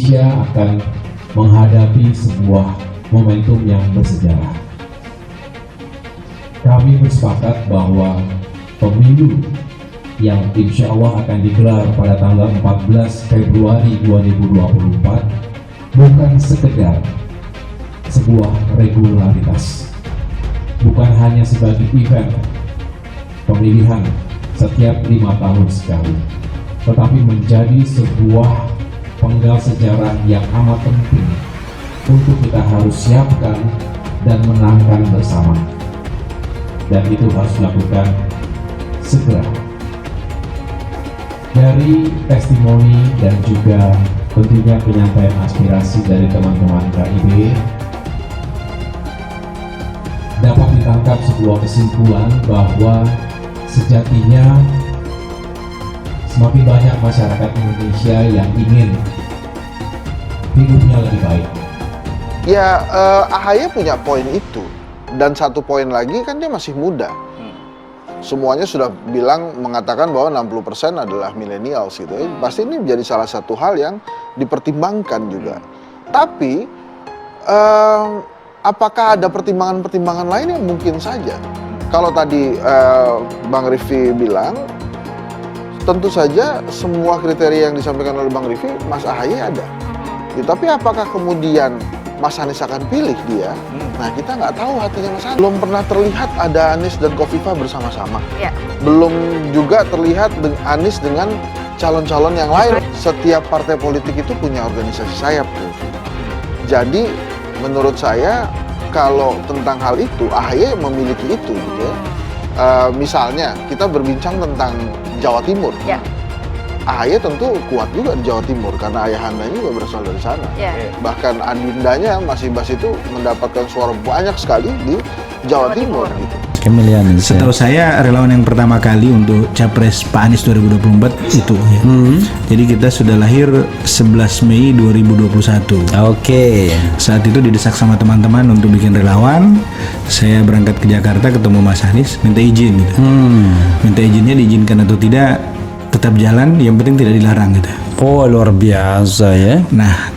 Indonesia akan menghadapi sebuah momentum yang bersejarah. Kami bersepakat bahwa pemilu yang insya Allah akan digelar pada tanggal 14 Februari 2024 bukan sekedar sebuah regularitas, bukan hanya sebagai event pemilihan setiap 5 tahun sekali, tetapi menjadi sebuah penggal sejarah yang amat penting untuk kita harus siapkan dan menangkan bersama, dan itu harus dilakukan segera. Dari testimoni dan juga tentunya penyampaian aspirasi dari teman-teman KIB, dapat ditangkap sebuah kesimpulan bahwa sejatinya semakin banyak masyarakat Indonesia yang ingin hidupnya lebih baik. Ya, AHY punya poin itu, dan satu poin lagi kan dia masih muda. Semuanya sudah mengatakan bahwa 60% adalah millennials gitu ya. Pasti ini menjadi salah satu hal yang dipertimbangkan juga. Tapi apakah ada pertimbangan-pertimbangan lain yang mungkin saja? Kalau tadi Bang Riffi bilang, tentu saja semua kriteria yang disampaikan oleh Bang Riffi, Mas AHY ada. Ya, tapi apakah kemudian Mas Anies akan pilih dia? Nah, kita nggak tahu hatinya Mas Anies. Belum pernah terlihat ada Anies dan Khofifah bersama-sama. Ya. Belum juga terlihat Anies dengan calon-calon yang lain. Setiap partai politik itu punya organisasi sayap tuh. Jadi, menurut saya, kalau tentang hal itu, AHY memiliki itu gitu ya. Misalnya, kita berbincang tentang Jawa Timur. Ya. AHY tentu kuat juga di Jawa Timur karena ayahandanya juga berasal dari sana. Yeah. Bahkan adindanya Mas Ibas itu mendapatkan suara banyak sekali di Jawa Timur. Gitu. Setahu saya relawan yang pertama kali untuk Capres Pak Anies 2024 itu ya. Jadi kita sudah lahir 11 Mei 2021. Oke. Saat itu didesak sama teman-teman untuk bikin relawan. Saya berangkat ke Jakarta ketemu Mas Anies, minta izin gitu. Minta izinnya diizinkan atau tidak, tetap jalan, yang penting tidak dilarang gitu. Oh, luar biasa ya. Nah,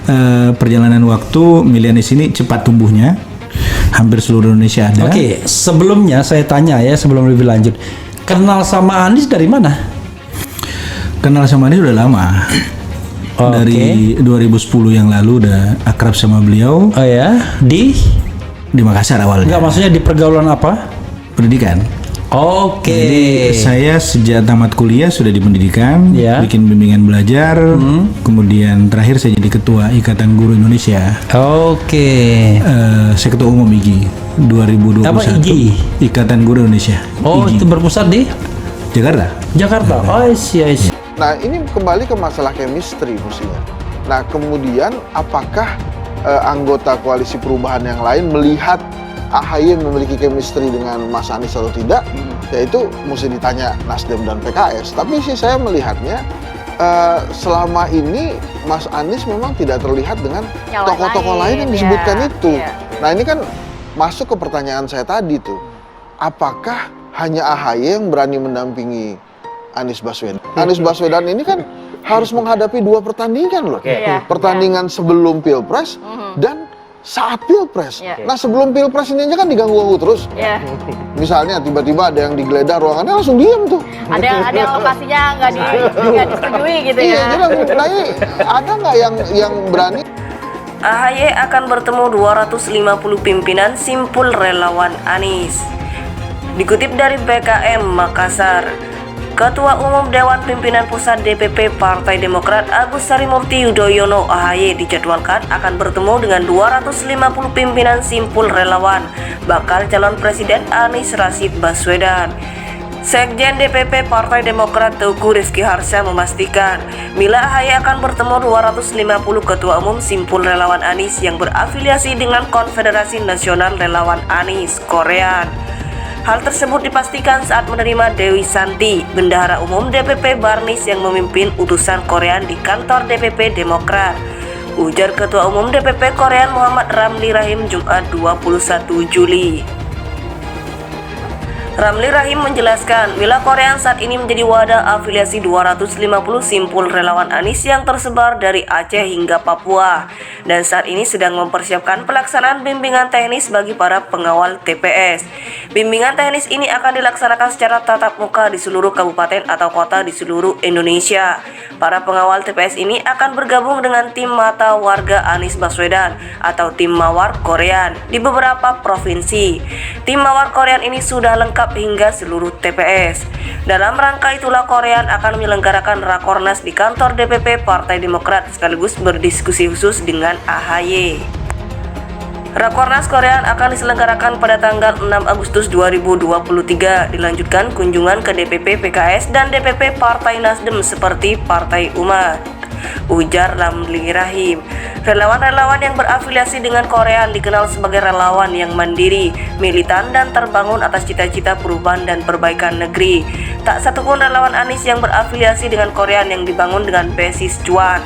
perjalanan waktu milih Anies ini cepat tumbuhnya, hampir seluruh Indonesia ada. Oke, sebelumnya saya tanya ya, sebelum lebih lanjut, kenal sama Anies dari mana? Kenal sama Anies udah lama. Dari 2010 yang lalu udah akrab sama beliau. Oh ya, di Makassar awalnya. Enggak, maksudnya di pergaulan apa? Pendidikan. Oke. Jadi saya sejak tamat kuliah sudah di pendidikan, bikin bimbingan belajar, kemudian terakhir saya jadi ketua Ikatan Guru Indonesia. Oke. Saya ketua umum IGI 2021. Apa IGI? Ikatan Guru Indonesia. Oh, IGI. itu berpusat di Jakarta. Oh, iya. Nah, ini kembali ke masalah chemistry mestinya. Nah, kemudian apakah anggota koalisi perubahan yang lain melihat AHY memiliki chemistry dengan Mas Anies atau tidak, yaitu mesti ditanya Nasdem dan PKS. Tapi sih saya melihatnya selama ini Mas Anies memang tidak terlihat dengan tokoh-tokoh lain yang disebutkan itu. Nah, ini kan masuk ke pertanyaan saya tadi tuh, apakah hanya AHY yang berani mendampingi Anies Baswedan? Anies Baswedan ini kan harus menghadapi 2 pertandingan loh. Pertandingan sebelum Pilpres dan saat Pilpres. Nah, sebelum Pilpres ini aja kan diganggu-ganggu terus. Misalnya tiba-tiba ada yang digeledah ruangannya, langsung diam tuh. Ada yang lokasinya nggak disetujui gitu ya. Iya, jadi nah ini ada nggak yang berani? AHY akan bertemu 250 pimpinan simpul relawan Anies. Dikutip dari BKM Makassar, Ketua Umum Dewan Pimpinan Pusat DPP Partai Demokrat Agus Harimurti Yudhoyono AHY dijadwalkan akan bertemu dengan 250 pimpinan simpul relawan bakal calon Presiden Anies Rashid Baswedan. Sekjen DPP Partai Demokrat Teguh Rifki Harsha memastikan bila AHY akan bertemu 250 ketua umum simpul relawan Anies yang berafiliasi dengan Konfederasi Nasional Relawan Anies Korean. Hal tersebut dipastikan saat menerima Dewi Santi, Bendahara Umum DPP Barnis yang memimpin utusan Korean di kantor DPP Demokrat. Ujar Ketua Umum DPP Korean Muhammad Ramli Rahim Jumat 21 Juli. Ramli Rahim menjelaskan, Mila Korean saat ini menjadi wadah afiliasi 250 simpul relawan Anies yang tersebar dari Aceh hingga Papua, dan saat ini sedang mempersiapkan pelaksanaan bimbingan teknis bagi para pengawal TPS. Bimbingan teknis ini akan dilaksanakan secara tatap muka di seluruh kabupaten atau kota di seluruh Indonesia. Para pengawal TPS ini akan bergabung dengan tim mata warga Anies Baswedan atau tim Mawar Korean di beberapa provinsi. Tim Mawar Korean ini sudah lengkap hingga seluruh TPS. Dalam rangka itulah Korean akan menyelenggarakan Rakornas di kantor DPP Partai Demokrat sekaligus berdiskusi khusus dengan AHY. Rakornas Korean akan diselenggarakan pada tanggal 6 Agustus 2023, dilanjutkan kunjungan ke DPP PKS dan DPP Partai Nasdem seperti Partai Umat, ujar Ramli Rahim. Relawan-relawan yang berafiliasi dengan Korean dikenal sebagai relawan yang mandiri, militan, dan terbangun atas cita-cita perubahan dan perbaikan negeri. Tak satupun relawan Anies yang berafiliasi dengan Korean yang dibangun dengan basis cuan.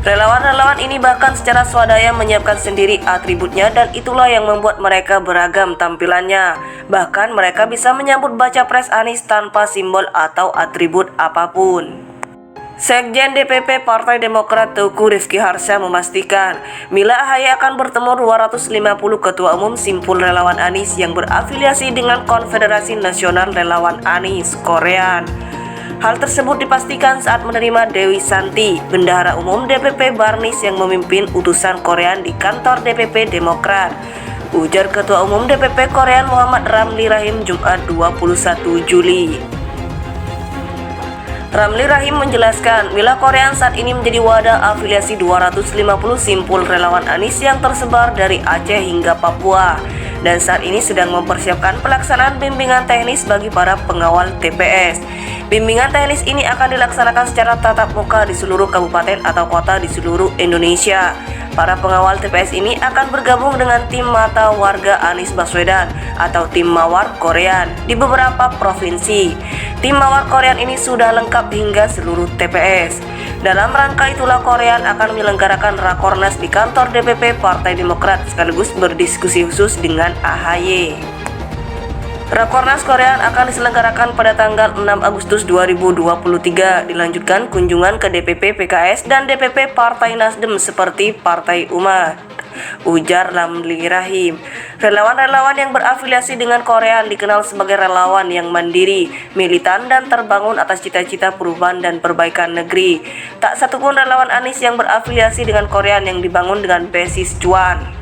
Relawan-relawan ini bahkan secara swadaya menyiapkan sendiri atributnya, dan itulah yang membuat mereka beragam tampilannya. Bahkan mereka bisa menyambut baca pres Anies tanpa simbol atau atribut apapun. Sekjen DPP Partai Demokrat Teuku Rifki Harsha memastikan, Mila AHY akan bertemu 250 ketua umum simpul relawan Anies yang berafiliasi dengan Konfederasi Nasional Relawan Anies Korean. Hal tersebut dipastikan saat menerima Dewi Santi, Bendahara Umum DPP Barnis yang memimpin utusan Korean di kantor DPP Demokrat, ujar Ketua Umum DPP Korean Muhammad Ramli Rahim Jumat 21 Juli. Ramli Rahim menjelaskan, Mila Korean saat ini menjadi wadah afiliasi 250 simpul relawan Anies yang tersebar dari Aceh hingga Papua, dan saat ini sedang mempersiapkan pelaksanaan bimbingan teknis bagi para pengawal TPS. Bimbingan teknis ini akan dilaksanakan secara tatap muka di seluruh kabupaten atau kota di seluruh Indonesia. Para pengawal TPS ini akan bergabung dengan tim mata warga Anies Baswedan atau tim Mawar Korean di beberapa provinsi. Tim Mawar Korean ini sudah lengkap hingga seluruh TPS. Dalam rangka itulah Korean akan menyelenggarakan Rakornas di kantor DPP Partai Demokrat sekaligus berdiskusi khusus dengan AHY. Rakornas Korean akan diselenggarakan pada tanggal 6 Agustus 2023, dilanjutkan kunjungan ke DPP PKS dan DPP Partai Nasdem seperti Partai Umat, ujar Ramli Rahim. Relawan-relawan yang berafiliasi dengan Korean dikenal sebagai relawan yang mandiri, militan, dan terbangun atas cita-cita perubahan dan perbaikan negeri. Tak satupun relawan Anies yang berafiliasi dengan Korean yang dibangun dengan basis cuan.